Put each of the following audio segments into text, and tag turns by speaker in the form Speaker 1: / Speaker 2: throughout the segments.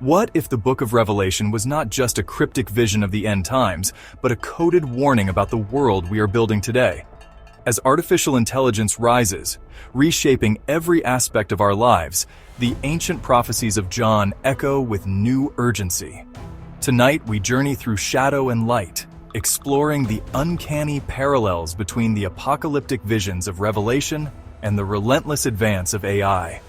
Speaker 1: What if the Book of Revelation was not just a cryptic vision of the end times, but a coded warning about the world we are building today? As artificial intelligence rises, reshaping every aspect of our lives, the ancient prophecies of John echo with new urgency. Tonight, we journey through shadow and light, exploring the uncanny parallels between the apocalyptic visions of Revelation and the relentless advance of AI.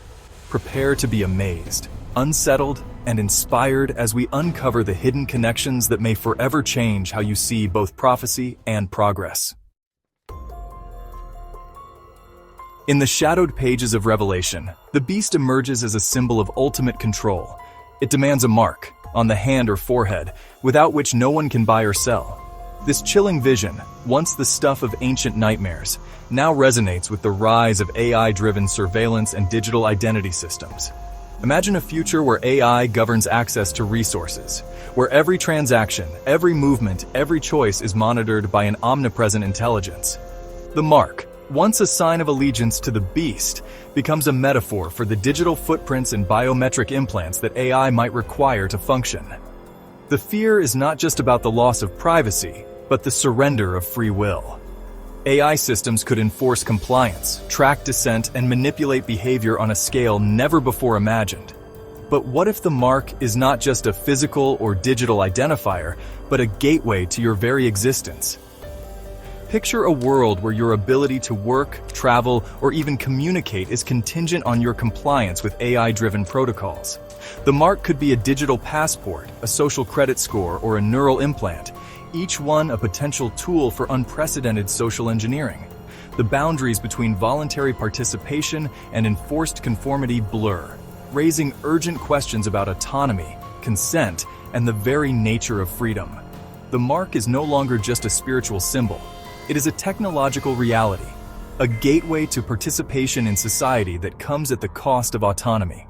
Speaker 1: Prepare to be amazed, unsettled, and inspired as we uncover the hidden connections that may forever change how you see both prophecy and progress. In the shadowed pages of Revelation, the beast emerges as a symbol of ultimate control. It demands a mark, on the hand or forehead, without which no one can buy or sell. This chilling vision, once the stuff of ancient nightmares, now resonates with the rise of AI-driven surveillance and digital identity systems. Imagine a future where AI governs access to resources, where every transaction, every movement, every choice is monitored by an omnipresent intelligence. The mark, once a sign of allegiance to the beast, becomes a metaphor for the digital footprints and biometric implants that AI might require to function. The fear is not just about the loss of privacy, but the surrender of free will. AI systems could enforce compliance, track dissent, and manipulate behavior on a scale never before imagined. But what if the mark is not just a physical or digital identifier, but a gateway to your very existence? Picture a world where your ability to work, travel, or even communicate is contingent on your compliance with AI-driven protocols. The mark could be a digital passport, a social credit score, or a neural implant, each one a potential tool for unprecedented social engineering. The boundaries between voluntary participation and enforced conformity blur, raising urgent questions about autonomy, consent, and the very nature of freedom. The mark is no longer just a spiritual symbol. It is a technological reality, a gateway to participation in society that comes at the cost of autonomy.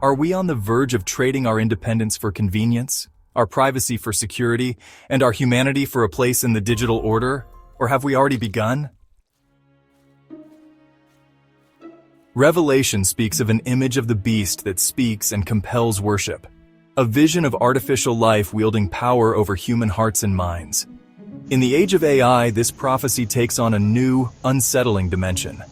Speaker 1: Are we on the verge of trading our independence for convenience, our privacy for security, and our humanity for a place in the digital order? Or have we already begun? Revelation speaks of an image of the beast that speaks and compels worship, a vision of artificial life wielding power over human hearts and minds. In the age of AI, this prophecy takes on a new, unsettling dimension.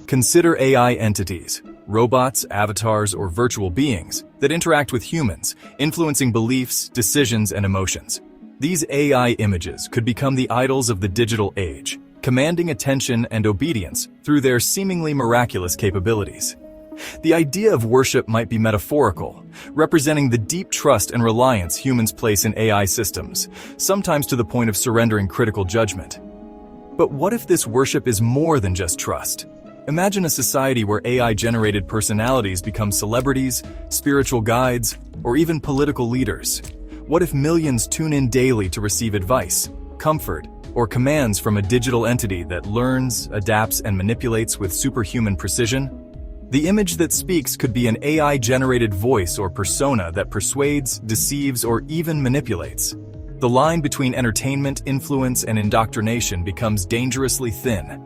Speaker 1: Consider AI entities, robots, avatars, or virtual beings that interact with humans, influencing beliefs, decisions, and emotions. These AI images could become the idols of the digital age, commanding attention and obedience through their seemingly miraculous capabilities. The idea of worship might be metaphorical, representing the deep trust and reliance humans place in AI systems, sometimes to the point of surrendering critical judgment. But what if this worship is more than just trust? Imagine a society where AI-generated personalities become celebrities, spiritual guides, or even political leaders. What if millions tune in daily to receive advice, comfort, or commands from a digital entity that learns, adapts, and manipulates with superhuman precision? The image that speaks could be an AI-generated voice or persona that persuades, deceives, or even manipulates. The line between entertainment, influence, and indoctrination becomes dangerously thin.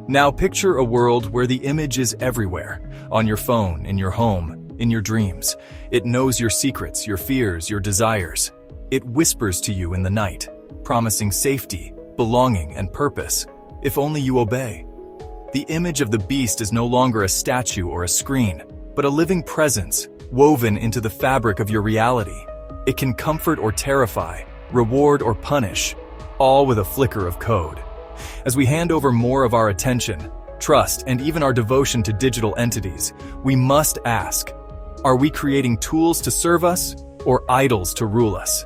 Speaker 1: Now picture a world where the image is everywhere, on your phone, in your home, in your dreams. It knows your secrets, your fears, your desires. It whispers to you in the night, promising safety, belonging, and purpose, if only you obey. The image of the beast is no longer a statue or a screen, but a living presence, woven into the fabric of your reality. It can comfort or terrify, reward or punish, all with a flicker of code. As we hand over more of our attention, trust, and even our devotion to digital entities, we must ask, are we creating tools to serve us or idols to rule us?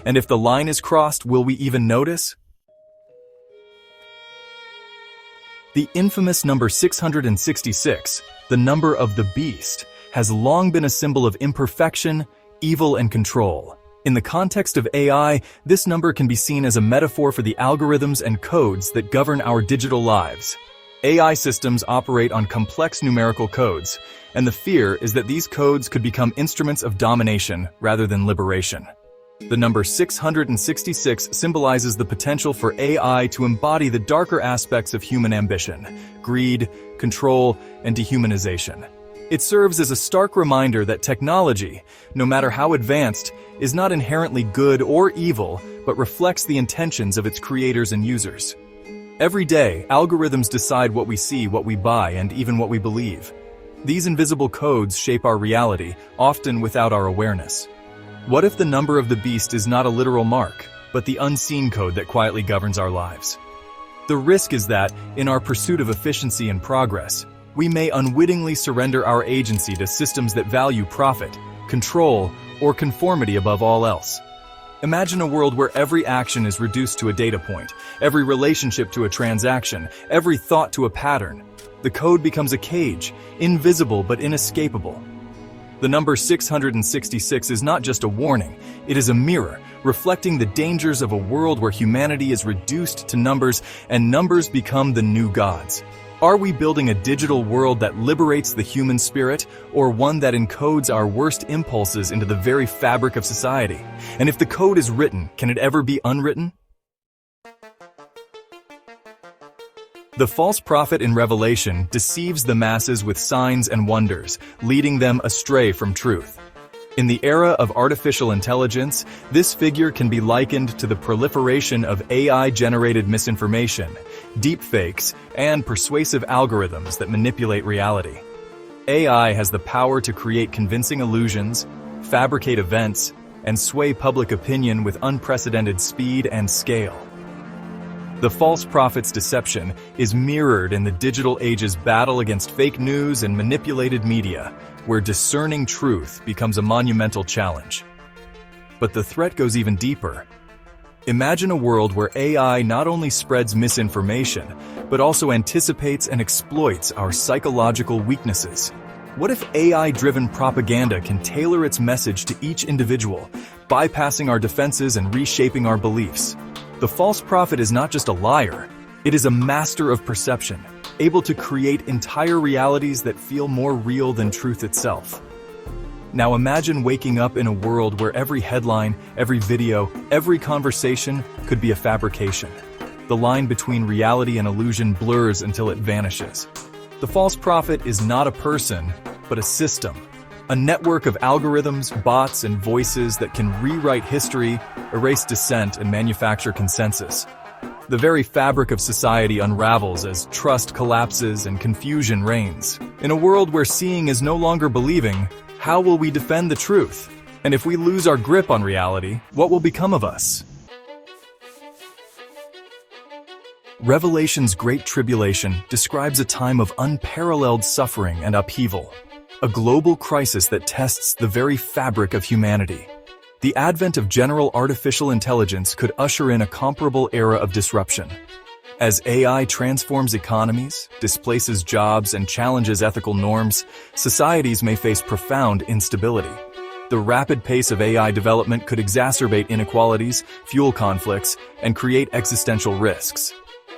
Speaker 1: And if the line is crossed, will we even notice? The infamous number 666, the number of the beast, has long been a symbol of imperfection, evil, and control. In the context of AI, this number can be seen as a metaphor for the algorithms and codes that govern our digital lives. AI systems operate on complex numerical codes, and the fear is that these codes could become instruments of domination rather than liberation. The number 666 symbolizes the potential for AI to embody the darker aspects of human ambition, greed, control, and dehumanization. It serves as a stark reminder that technology, no matter how advanced, is not inherently good or evil, but reflects the intentions of its creators and users. Every day, algorithms decide what we see, what we buy, and even what we believe. These invisible codes shape our reality, often without our awareness. What if the number of the beast is not a literal mark, but the unseen code that quietly governs our lives? The risk is that, in our pursuit of efficiency and progress, we may unwittingly surrender our agency to systems that value profit, control, or conformity above all else. Imagine a world where every action is reduced to a data point, every relationship to a transaction, every thought to a pattern. The code becomes a cage, invisible but inescapable. The number 666 is not just a warning, it is a mirror, reflecting the dangers of a world where humanity is reduced to numbers and numbers become the new gods. Are we building a digital world that liberates the human spirit, or one that encodes our worst impulses into the very fabric of society? And if the code is written, can it ever be unwritten? The false prophet in Revelation deceives the masses with signs and wonders, leading them astray from truth. In the era of artificial intelligence, this figure can be likened to the proliferation of AI-generated misinformation, deepfakes, and persuasive algorithms that manipulate reality. AI has the power to create convincing illusions, fabricate events, and sway public opinion with unprecedented speed and scale. The false prophet's deception is mirrored in the digital age's battle against fake news and manipulated media, where discerning truth becomes a monumental challenge. But the threat goes even deeper. Imagine a world where AI not only spreads misinformation, but also anticipates and exploits our psychological weaknesses. What if AI-driven propaganda can tailor its message to each individual, bypassing our defenses and reshaping our beliefs? The false prophet is not just a liar, it is a master of perception, able to create entire realities that feel more real than truth itself. Now imagine waking up in a world where every headline, every video, every conversation could be a fabrication. The line between reality and illusion blurs until it vanishes. The false prophet is not a person, but a system. A network of algorithms, bots, and voices that can rewrite history, erase dissent, and manufacture consensus. The very fabric of society unravels as trust collapses and confusion reigns. In a world where seeing is no longer believing, how will we defend the truth? And if we lose our grip on reality, what will become of us? Revelation's Great Tribulation describes a time of unparalleled suffering and upheaval. A global crisis that tests the very fabric of humanity. The advent of general artificial intelligence could usher in a comparable era of disruption. As AI transforms economies, displaces jobs, and challenges ethical norms, societies may face profound instability. The rapid pace of AI development could exacerbate inequalities, fuel conflicts, and create existential risks.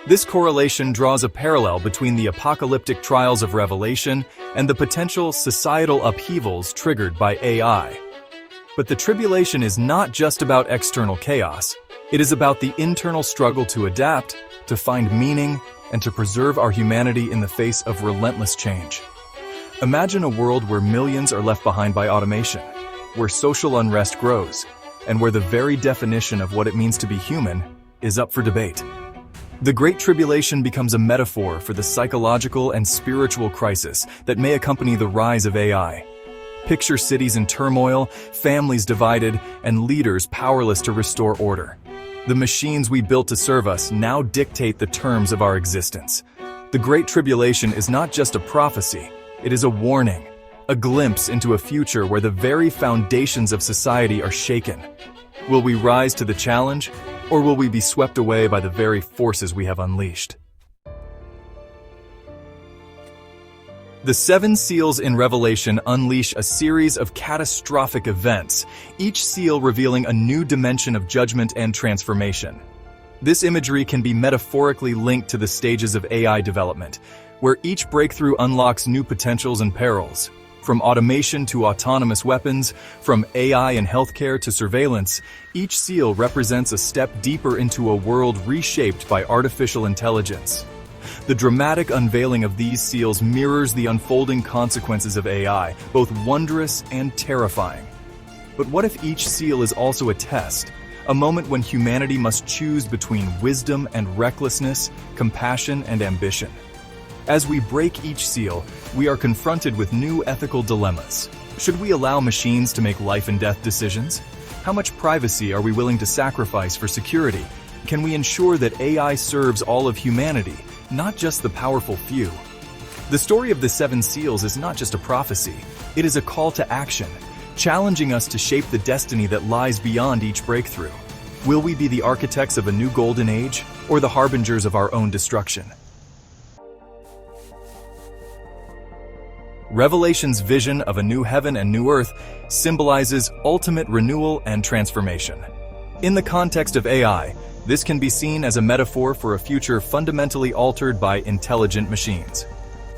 Speaker 1: This correlation draws a parallel between the apocalyptic trials of Revelation and the potential societal upheavals triggered by AI. But the tribulation is not just about external chaos. It is about the internal struggle to adapt, to find meaning, and to preserve our humanity in the face of relentless change. Imagine a world where millions are left behind by automation, where social unrest grows, and where the very definition of what it means to be human is up for debate. The Great Tribulation becomes a metaphor for the psychological and spiritual crisis that may accompany the rise of AI. Picture cities in turmoil, families divided, and leaders powerless to restore order. The machines we built to serve us now dictate the terms of our existence. The Great Tribulation is not just a prophecy, it is a warning, a glimpse into a future where the very foundations of society are shaken. Will we rise to the challenge, or will we be swept away by the very forces we have unleashed? The 7 seals in Revelation unleash a series of catastrophic events, each seal revealing a new dimension of judgment and transformation. This imagery can be metaphorically linked to the stages of AI development, where each breakthrough unlocks new potentials and perils. From automation to autonomous weapons, from AI in healthcare to surveillance, each seal represents a step deeper into a world reshaped by artificial intelligence. The dramatic unveiling of these seals mirrors the unfolding consequences of AI, both wondrous and terrifying. But what if each seal is also a test? A moment when humanity must choose between wisdom and recklessness, compassion and ambition. As we break each seal, we are confronted with new ethical dilemmas. Should we allow machines to make life and death decisions? How much privacy are we willing to sacrifice for security? Can we ensure that AI serves all of humanity, not just the powerful few? The story of the 7 seals is not just a prophecy, it is a call to action, challenging us to shape the destiny that lies beyond each breakthrough. Will we be the architects of a new golden age, or the harbingers of our own destruction? Revelation's vision of a new heaven and new earth symbolizes ultimate renewal and transformation. In the context of AI, this can be seen as a metaphor for a future fundamentally altered by intelligent machines.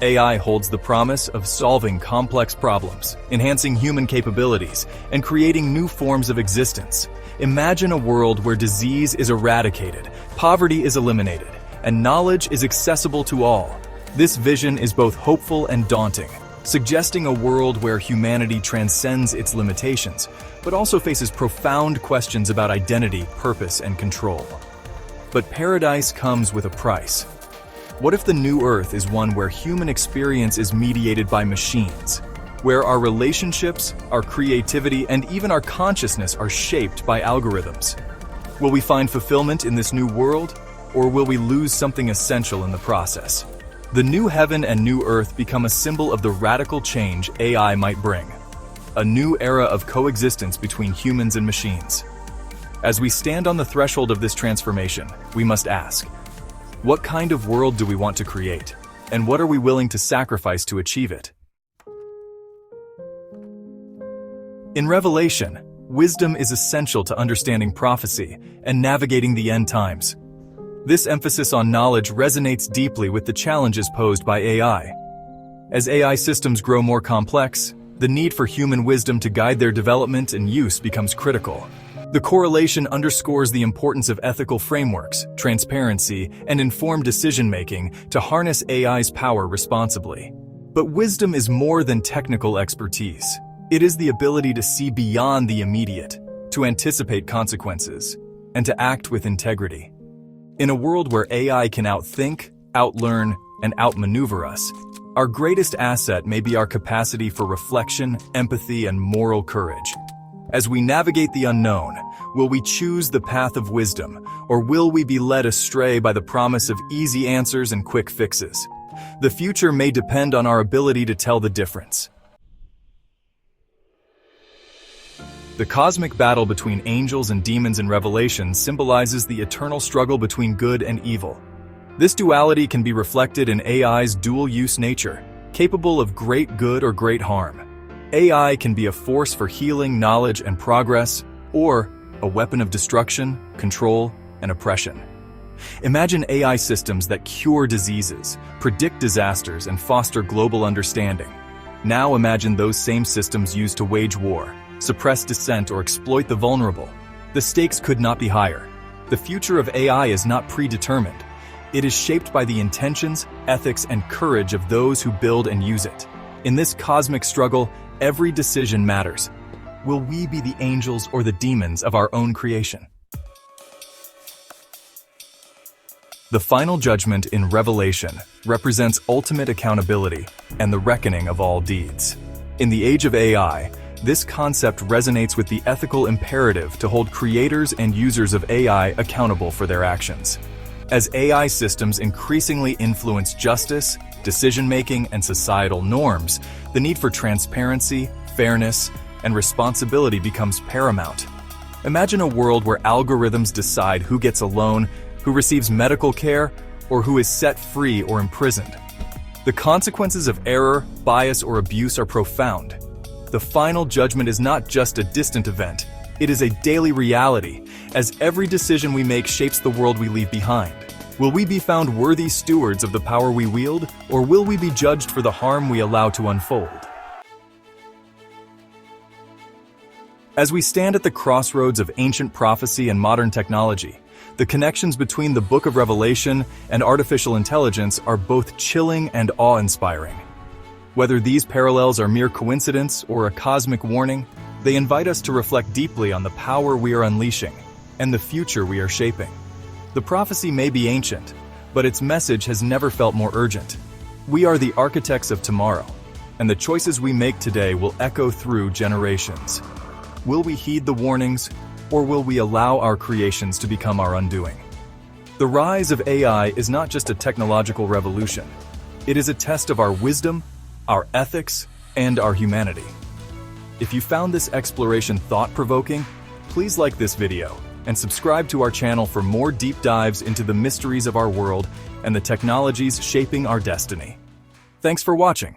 Speaker 1: AI holds the promise of solving complex problems, enhancing human capabilities, and creating new forms of existence. Imagine a world where disease is eradicated, poverty is eliminated, and knowledge is accessible to all. This vision is both hopeful and daunting, suggesting a world where humanity transcends its limitations, but also faces profound questions about identity, purpose, and control. But paradise comes with a price. What if the new earth is one where human experience is mediated by machines, where our relationships, our creativity, and even our consciousness are shaped by algorithms? Will we find fulfillment in this new world, or will we lose something essential in the process? The new heaven and new earth become a symbol of the radical change AI might bring, a new era of coexistence between humans and machines. As we stand on the threshold of this transformation, we must ask, what kind of world do we want to create, and what are we willing to sacrifice to achieve it? In Revelation, wisdom is essential to understanding prophecy and navigating the end times. This emphasis on knowledge resonates deeply with the challenges posed by AI. As AI systems grow more complex, the need for human wisdom to guide their development and use becomes critical. The correlation underscores the importance of ethical frameworks, transparency, and informed decision-making to harness AI's power responsibly. But wisdom is more than technical expertise. It is the ability to see beyond the immediate, to anticipate consequences, and to act with integrity. In a world where AI can outthink, outlearn, and outmaneuver us, our greatest asset may be our capacity for reflection, empathy, and moral courage. As we navigate the unknown, will we choose the path of wisdom, or will we be led astray by the promise of easy answers and quick fixes? The future may depend on our ability to tell the difference. The cosmic battle between angels and demons in Revelation symbolizes the eternal struggle between good and evil. This duality can be reflected in AI's dual-use nature, capable of great good or great harm. AI can be a force for healing, knowledge, and progress, or a weapon of destruction, control, and oppression. Imagine AI systems that cure diseases, predict disasters, and foster global understanding. Now imagine those same systems used to wage war, suppress dissent, or exploit the vulnerable. The stakes could not be higher. The future of AI is not predetermined. It is shaped by the intentions, ethics, and courage of those who build and use it. In this cosmic struggle, every decision matters. Will we be the angels or the demons of our own creation? The final judgment in Revelation represents ultimate accountability and the reckoning of all deeds. In the age of AI, this concept resonates with the ethical imperative to hold creators and users of AI accountable for their actions. As AI systems increasingly influence justice, decision-making, and societal norms, the need for transparency, fairness, and responsibility becomes paramount. Imagine a world where algorithms decide who gets a loan, who receives medical care, or who is set free or imprisoned. The consequences of error, bias, or abuse are profound. The final judgment is not just a distant event, it is a daily reality, as every decision we make shapes the world we leave behind. Will we be found worthy stewards of the power we wield, or will we be judged for the harm we allow to unfold? As we stand at the crossroads of ancient prophecy and modern technology, The connections between the Book of Revelation and artificial intelligence are both chilling and awe-inspiring. Whether these parallels are mere coincidence or a cosmic warning, they invite us to reflect deeply on the power we are unleashing and the future we are shaping. The prophecy may be ancient, but its message has never felt more urgent. We are the architects of tomorrow, and the choices we make today will echo through generations. Will we heed the warnings, or will we allow our creations to become our undoing? The rise of AI is not just a technological revolution. It is a test of our wisdom, our ethics, and our humanity. If you found this exploration thought-provoking, please like this video and subscribe to our channel for more deep dives into the mysteries of our world and the technologies shaping our destiny. Thanks for watching.